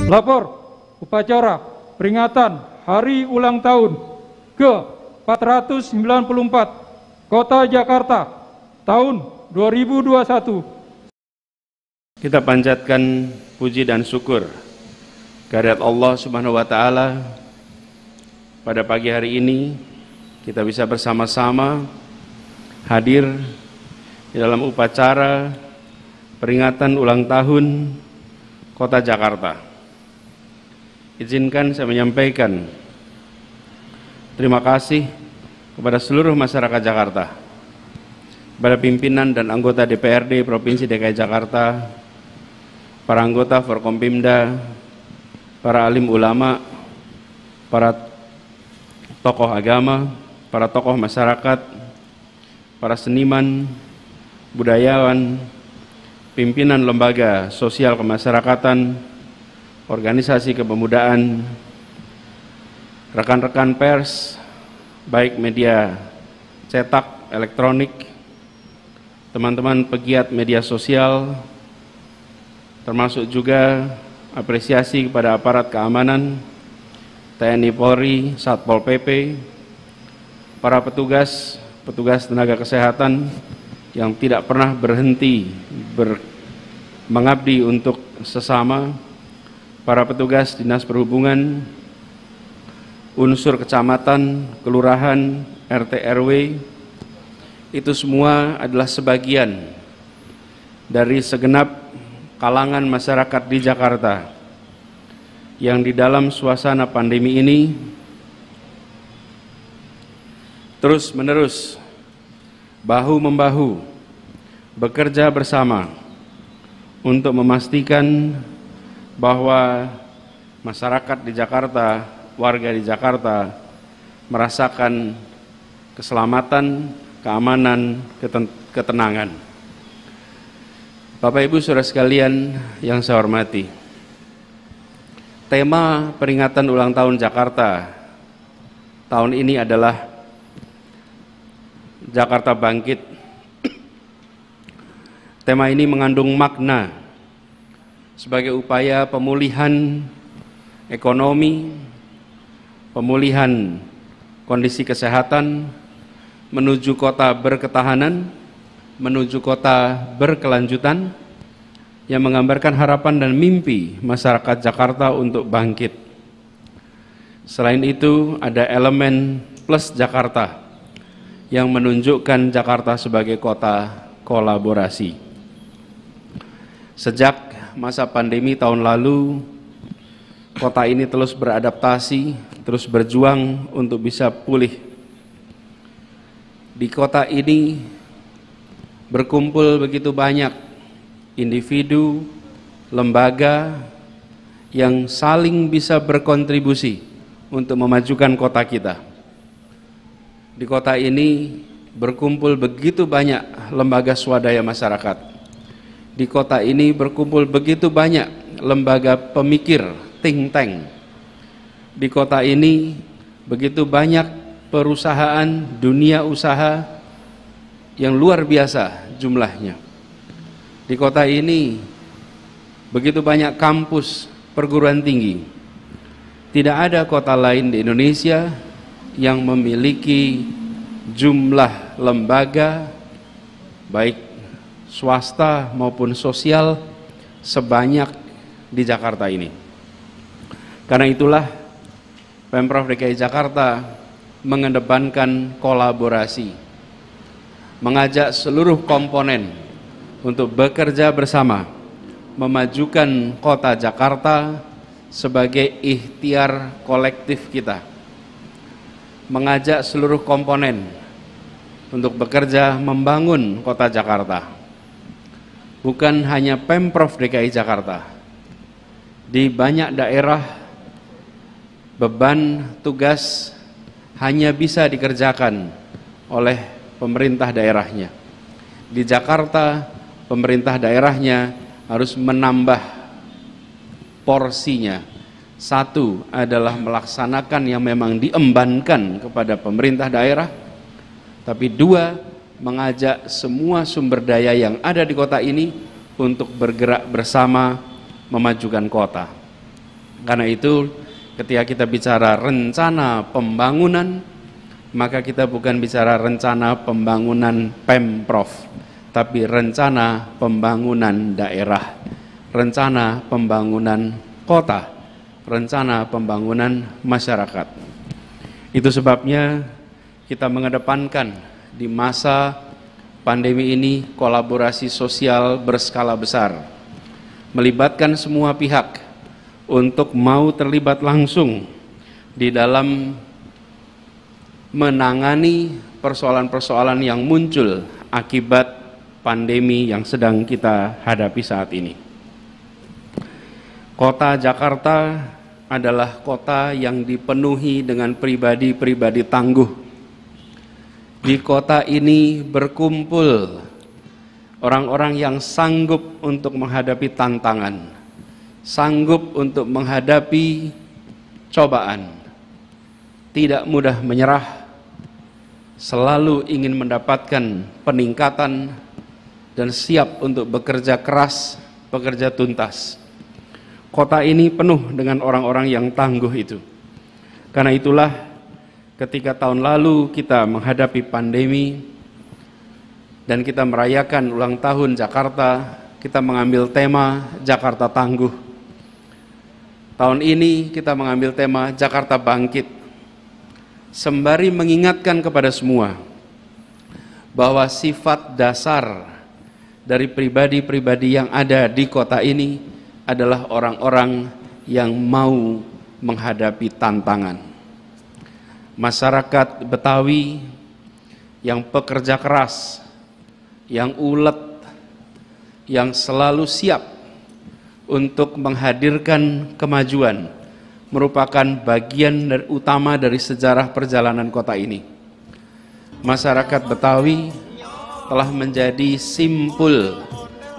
Lapor upacara peringatan Hari Ulang Tahun ke-494 Kota Jakarta tahun 2021. Kita panjatkan puji dan syukur kehadirat Allah Subhanahu wa Ta'ala. Pada pagi hari ini kita bisa bersama-sama hadir di dalam upacara peringatan ulang tahun Kota Jakarta. Izinkan saya menyampaikan terima kasih kepada seluruh masyarakat Jakarta, kepada pimpinan dan anggota DPRD Provinsi DKI Jakarta, para anggota Forkompimda, para alim ulama, para tokoh agama, para tokoh masyarakat, para seniman, budayawan, pimpinan lembaga sosial kemasyarakatan, organisasi kepemudaan, rekan-rekan pers, baik media cetak, elektronik, teman-teman pegiat media sosial, termasuk juga apresiasi kepada aparat keamanan, TNI Polri, Satpol PP, para petugas tenaga kesehatan yang tidak pernah berhenti mengabdi untuk sesama, para petugas Dinas Perhubungan, unsur kecamatan, kelurahan, RT RW, itu semua adalah sebagian dari segenap kalangan masyarakat di Jakarta yang di dalam suasana pandemi ini terus-menerus bahu-membahu bekerja bersama untuk memastikan bahwa masyarakat di Jakarta, warga di Jakarta merasakan keselamatan, keamanan, ketenangan. Bapak Ibu Saudara sekalian yang saya hormati, tema peringatan ulang tahun Jakarta tahun ini adalah Jakarta Bangkit. Tema ini mengandung makna sebagai upaya pemulihan ekonomi, pemulihan kondisi kesehatan, menuju kota berketahanan, menuju kota berkelanjutan, yang menggambarkan harapan dan mimpi masyarakat Jakarta untuk bangkit. Selain itu, ada elemen plus Jakarta yang menunjukkan Jakarta sebagai kota kolaborasi. Sejak masa pandemi tahun lalu, kota ini terus beradaptasi, terus berjuang untuk bisa pulih. Di kota ini berkumpul begitu banyak individu, lembaga yang saling bisa berkontribusi untuk memajukan kota kita. Di kota ini berkumpul begitu banyak lembaga swadaya masyarakat. Di kota ini berkumpul begitu banyak lembaga pemikir, think tank. Di kota ini begitu banyak perusahaan, dunia usaha yang luar biasa jumlahnya. Di kota ini begitu banyak kampus perguruan tinggi. Tidak ada kota lain di Indonesia yang memiliki jumlah lembaga baik swasta maupun sosial sebanyak di Jakarta ini. Karena itulah Pemprov DKI Jakarta mengedepankan kolaborasi, mengajak seluruh komponen untuk bekerja bersama, memajukan kota Jakarta sebagai ikhtiar kolektif kita, mengajak seluruh komponen untuk bekerja membangun kota Jakarta. Bukan hanya Pemprov DKI Jakarta, di banyak daerah beban tugas hanya bisa dikerjakan oleh pemerintah daerahnya. Di Jakarta, pemerintah daerahnya harus menambah porsinya. Satu adalah melaksanakan yang memang diembankan kepada pemerintah daerah, tapi dua, mengajak semua sumber daya yang ada di kota ini untuk bergerak bersama memajukan kota. Karena itu, ketika kita bicara rencana pembangunan, maka kita bukan bicara rencana pembangunan Pemprov, tapi rencana pembangunan daerah, rencana pembangunan kota, rencana pembangunan masyarakat. Itu sebabnya kita mengedepankan di masa pandemi ini kolaborasi sosial berskala besar, melibatkan semua pihak untuk mau terlibat langsung di dalam menangani persoalan-persoalan yang muncul akibat pandemi yang sedang kita hadapi saat ini. Kota Jakarta adalah kota yang dipenuhi dengan pribadi-pribadi tangguh. Di kota ini berkumpul orang-orang yang sanggup untuk menghadapi tantangan, sanggup untuk menghadapi cobaan, tidak mudah menyerah, selalu ingin mendapatkan peningkatan, dan siap untuk bekerja keras, bekerja tuntas. Kota ini penuh dengan orang-orang yang tangguh itu. Karena itulah ketika tahun lalu kita menghadapi pandemi dan kita merayakan ulang tahun Jakarta, kita mengambil tema Jakarta Tangguh. Tahun ini kita mengambil tema Jakarta Bangkit, sembari mengingatkan kepada semua bahwa sifat dasar dari pribadi-pribadi yang ada di kota ini adalah orang-orang yang mau menghadapi tantangan. Masyarakat Betawi yang pekerja keras, yang ulet, yang selalu siap untuk menghadirkan kemajuan, merupakan bagian utama dari sejarah perjalanan kota ini. Masyarakat Betawi telah menjadi simpul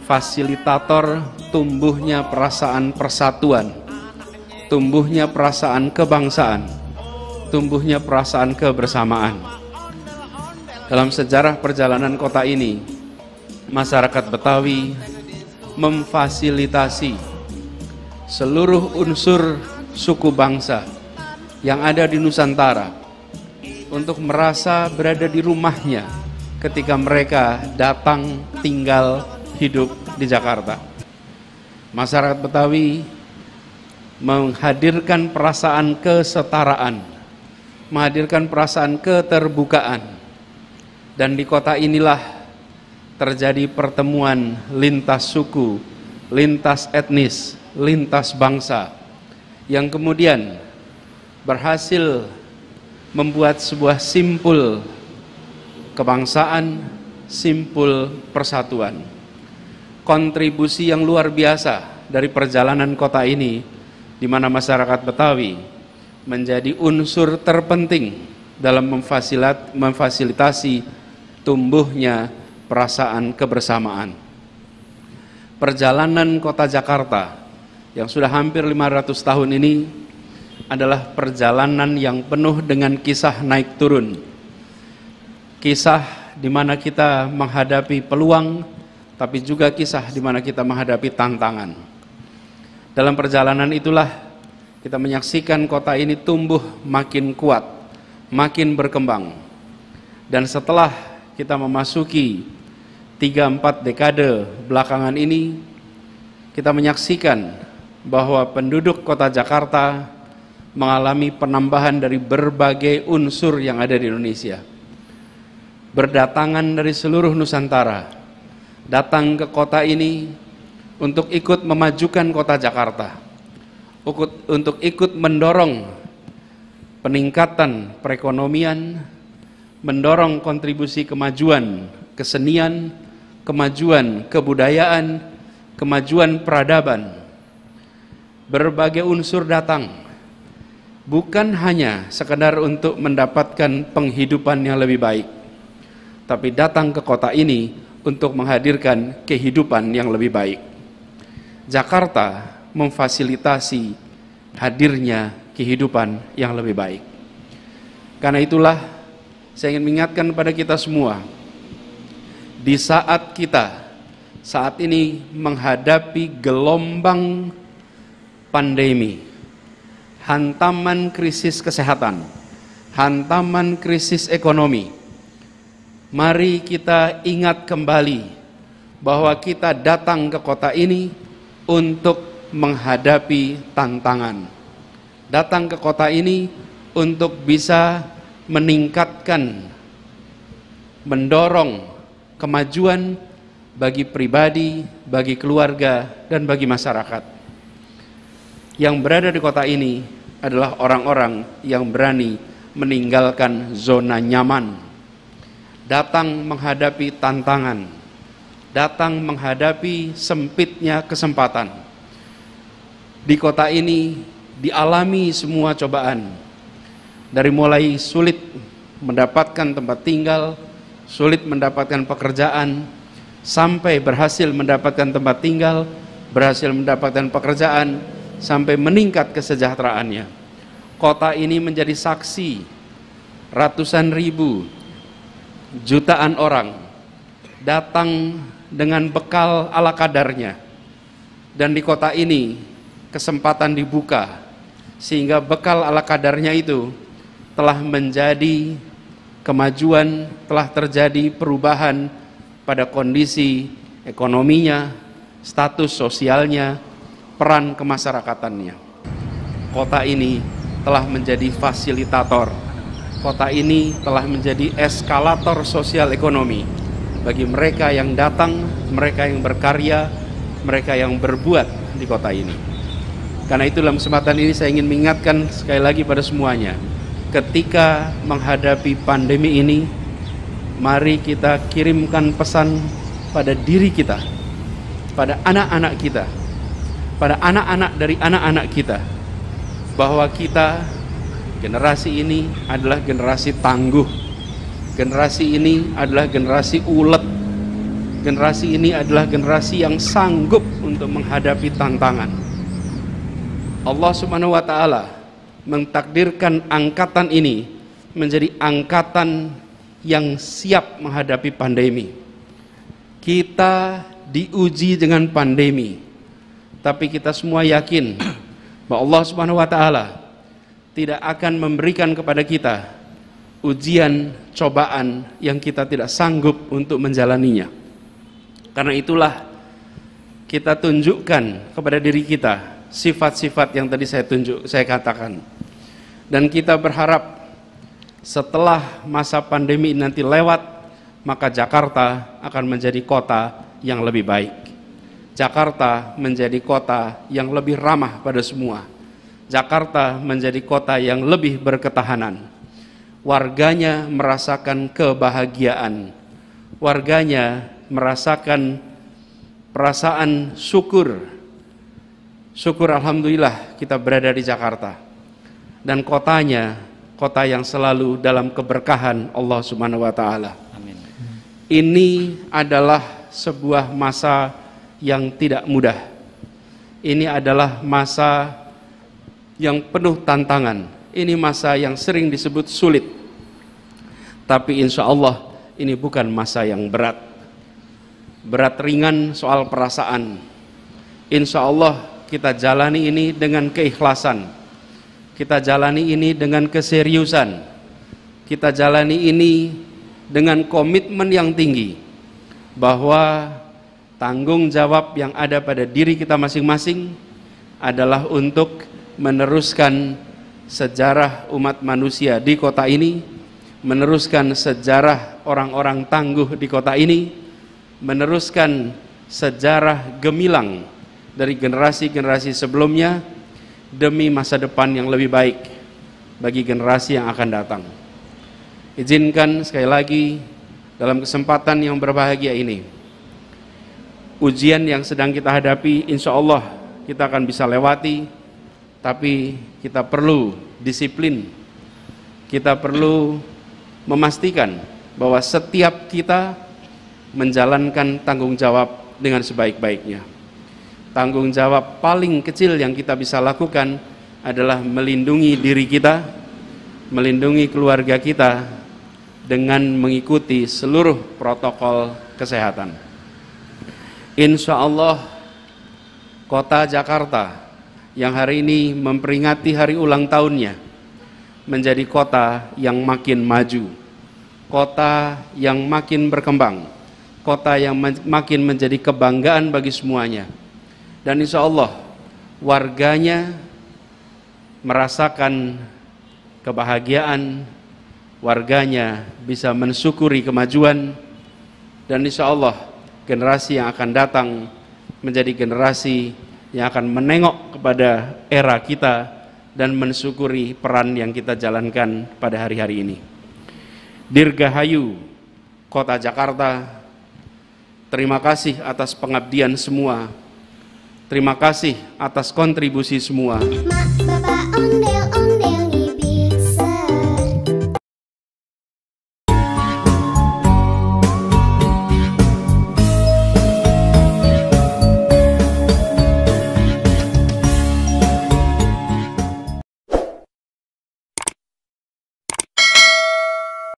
fasilitator tumbuhnya perasaan persatuan, tumbuhnya perasaan kebangsaan, tumbuhnya perasaan kebersamaan. Dalam sejarah perjalanan kota ini, masyarakat Betawi memfasilitasi seluruh unsur suku bangsa yang ada di Nusantara untuk merasa berada di rumahnya ketika mereka datang tinggal hidup di Jakarta. Masyarakat Betawi menghadirkan perasaan kesetaraan, menghadirkan perasaan keterbukaan, dan di kota inilah terjadi pertemuan lintas suku, lintas etnis, lintas bangsa, yang kemudian berhasil membuat sebuah simpul kebangsaan, simpul persatuan. Kontribusi yang luar biasa dari perjalanan kota ini, di mana masyarakat Betawi menjadi unsur terpenting dalam memfasilitasi tumbuhnya perasaan kebersamaan. Perjalanan kota Jakarta yang sudah hampir 500 tahun ini adalah perjalanan yang penuh dengan kisah naik turun. Kisah di mana kita menghadapi peluang, tapi juga kisah di mana kita menghadapi tantangan. Dalam perjalanan itulah kita menyaksikan kota ini tumbuh makin kuat, makin berkembang. Dan setelah kita memasuki 3-4 dekade belakangan ini, kita menyaksikan bahwa penduduk kota Jakarta mengalami penambahan dari berbagai unsur yang ada di Indonesia. Berdatangan dari seluruh Nusantara, datang ke kota ini untuk ikut memajukan kota Jakarta, untuk ikut mendorong peningkatan perekonomian, mendorong kontribusi kemajuan kesenian, kemajuan kebudayaan, kemajuan peradaban. Berbagai unsur datang, bukan hanya sekedar untuk mendapatkan penghidupan yang lebih baik, tapi datang ke kota ini untuk menghadirkan kehidupan yang lebih baik. Jakarta memfasilitasi hadirnya kehidupan yang lebih baik. Karena itulah saya ingin mengingatkan pada kita semua di saat kita saat ini menghadapi gelombang pandemi, hantaman krisis kesehatan, hantaman krisis ekonomi, mari kita ingat kembali bahwa kita datang ke kota ini untuk menghadapi tantangan. Datang ke kota ini untuk bisa meningkatkan, mendorong kemajuan bagi pribadi, bagi keluarga, dan bagi masyarakat. Yang berada di kota ini adalah orang-orang yang berani meninggalkan zona nyaman, datang menghadapi tantangan, datang menghadapi sempitnya kesempatan. Di kota ini dialami semua cobaan, dari mulai sulit mendapatkan tempat tinggal, sulit mendapatkan pekerjaan, sampai berhasil mendapatkan tempat tinggal, berhasil mendapatkan pekerjaan, sampai meningkat kesejahteraannya. Kota ini menjadi saksi ratusan ribu, jutaan orang datang dengan bekal ala kadarnya, dan di kota ini kesempatan dibuka sehingga bekal ala kadarnya itu telah menjadi kemajuan, telah terjadi perubahan pada kondisi ekonominya, status sosialnya, peran kemasyarakatannya. Kota ini telah menjadi fasilitator, kota ini telah menjadi eskalator sosial ekonomi bagi mereka yang datang, mereka yang berkarya, mereka yang berbuat di kota ini. Karena itu dalam kesempatan ini saya ingin mengingatkan sekali lagi pada semuanya, ketika menghadapi pandemi ini, mari kita kirimkan pesan pada diri kita, pada anak-anak kita, pada anak-anak dari anak-anak kita, bahwa kita, generasi ini adalah generasi tangguh, generasi ini adalah generasi ulet, generasi ini adalah generasi yang sanggup untuk menghadapi tantangan. Allah Subhanahu wa Ta'ala mentakdirkan angkatan ini menjadi angkatan yang siap menghadapi pandemi. Kita diuji dengan pandemi, tapi kita semua yakin bahwa Allah Subhanahu wa Ta'ala tidak akan memberikan kepada kita ujian, cobaan yang kita tidak sanggup untuk menjalaninya. Karena itulah kita tunjukkan kepada diri kita sifat-sifat yang tadi saya katakan, dan kita berharap setelah masa pandemi nanti lewat, maka Jakarta akan menjadi kota yang lebih baik. Jakarta menjadi kota yang lebih ramah pada semua. Jakarta menjadi kota yang lebih berketahanan. Warganya merasakan kebahagiaan, warganya merasakan perasaan syukur. Syukur alhamdulillah kita berada di Jakarta, dan kotanya kota yang selalu dalam keberkahan Allah Subhanahu wa Ta'ala. Amin. Ini adalah sebuah masa yang tidak mudah. Ini adalah masa yang penuh tantangan. Ini masa yang sering disebut sulit. Tapi insya Allah ini bukan masa yang berat. Berat ringan soal perasaan. Insya Allah kita jalani ini dengan keikhlasan, kita jalani ini dengan keseriusan, kita jalani ini dengan komitmen yang tinggi, bahwa tanggung jawab yang ada pada diri kita masing-masing adalah untuk meneruskan sejarah umat manusia di kota ini, meneruskan sejarah orang-orang tangguh di kota ini, meneruskan sejarah gemilang dari generasi-generasi sebelumnya, demi masa depan yang lebih baik bagi generasi yang akan datang. Izinkan sekali lagi dalam kesempatan yang berbahagia ini, ujian yang sedang kita hadapi insya Allah kita akan bisa lewati, tapi kita perlu disiplin, kita perlu memastikan bahwa setiap kita menjalankan tanggung jawab dengan sebaik-baiknya. Tanggung jawab paling kecil yang kita bisa lakukan adalah melindungi diri kita, melindungi keluarga kita dengan mengikuti seluruh protokol kesehatan. Insya Allah kota Jakarta yang hari ini memperingati hari ulang tahunnya menjadi kota yang makin maju, kota yang makin berkembang, kota yang makin menjadi kebanggaan bagi semuanya. Dan insya Allah warganya merasakan kebahagiaan, warganya bisa mensyukuri kemajuan, dan insya Allah generasi yang akan datang menjadi generasi yang akan menengok kepada era kita dan mensyukuri peran yang kita jalankan pada hari-hari ini. Dirgahayu Kota Jakarta, terima kasih atas pengabdian semua, terima kasih atas kontribusi semua.